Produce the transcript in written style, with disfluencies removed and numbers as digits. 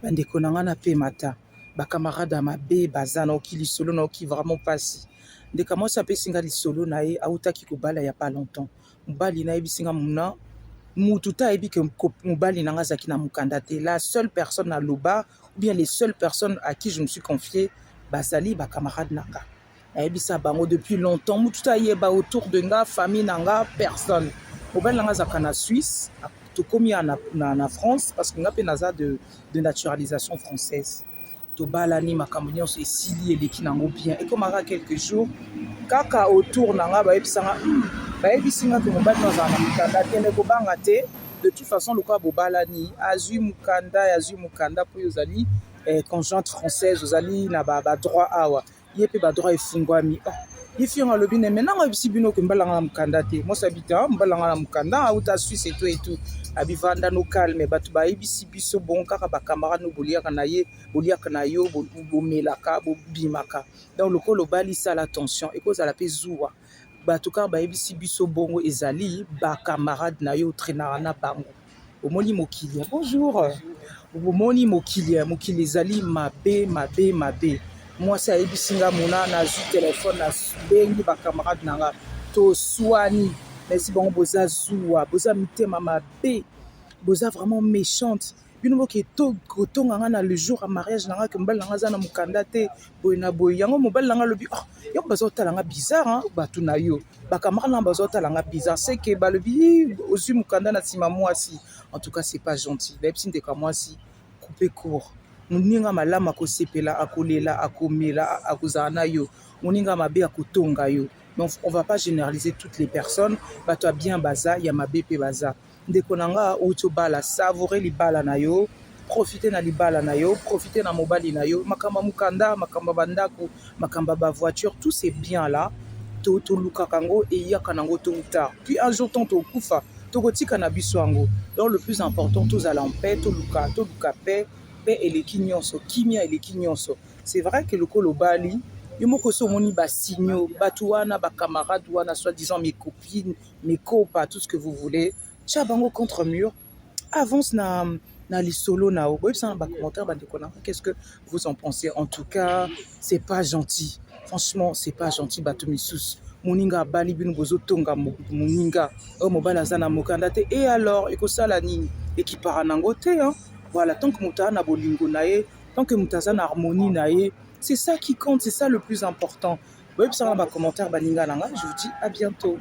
bandeko na nga na pemata bacamarade ya mabe baza naoki lisolo naoki vraiment pasi ndeka mwasi apesi nga lisolo na ye autaki kobala ya pas longtemps mobali nayebisi nga muna mutu ta ayebi ke mobali na nga azalaki na mokanda te. La seule personne à loba ou bien les seules personnes à qui je me suis confié bazali bacamarade na nga nayebisa bango depuis longtemps mutu ta ayeba autour de nga famille na nga personne mobali na nga azalaka na Suisse tokomi na France parce que nga mpe naza de naturalisation française tobalani makambo nyonso esili eleki nango bien ekomaka quelques jours kaka autour na nga bayebisi nga ke mobali no azala na mokanda te ndeko banga te de toute façon lokola bobalani azwi mokanda mpo oyo ozali conjointe française ozali na badroit awa ye mpe badroit efungwami ye fi yango alobi ne maintenant ayebisi bino ke mobali nanga na mokanda te mwasi abita mobali nanga na mokanda auta Suisse etu abivanda no calme bato bayebisi biso bon kaka bacamarade no boliaka na yo bomelaka bobimaka donc lokola obali sala attention ekozala mpe zuwa bato kaka bayebisi biso bongo ezali bacamarade na yo otrenaka na bango omoni mokili bonjour omoni mokili ezali mabe mwasi ayebisi nga mona nazwi telefone nabengi bacamarade na nga toswani merci bango boza zuwa boza mitema mabe boza vraiment méchante bino boke kotonga nga na le jour ya mariage na nga ke mobali na nga aza na mokanda te boye na boye yango mobali na nga alobi yoko bazotala nga bizarre bato na yo bacamarade na nga bazotala nga bizarre c'est que balobi ozwi mokanda na nsima mwasi en tout cas c'est pas gentil bayebisi ndeka mwasi couper court moninga malamu akosepela akolela akomela akozala na yo moninga mabe akotonga yo donc on va pas généraliser toutes les personnes bato ya bien baza ya mabe mpe baza ndeko na nga outi obala savourer libala na yo profiter na libala na yo profiter na mobali na yo makambo ya mokanda makambo ya bandako makambo ya bavoiture tous ces biens là tolukaka yango eyaka nango tôt ou tard puis un jour ton tokufa tokotika na biso yango donc le plus important tozala en paix toluka paix paix eleki nyonso kimia eleki nyonso c'est vrai que lokola obali yo moko so omoni basigno bato wana bacamarade wana soi-disant mes copines mes copains tout ce que vous voulez tia bango contre mur avance na lisolo na o boyebisa na bacommentaire bandeko na qu'est-ce que vous en pensez en tout cas c'est pas gentil franchement c'est pas gentil bato misusu moninga abali bino bozotonga moninga oyo mobali aza na mokanda te et alors ekosala nini ekipara nango te voilà tant que moto aza na bolingo na ye tant que moto aza na harmonie na ye c'est ça qui compte c'est ça le plus important boyebisa na bacommentaire baninga na nga je vous dis à bientôt.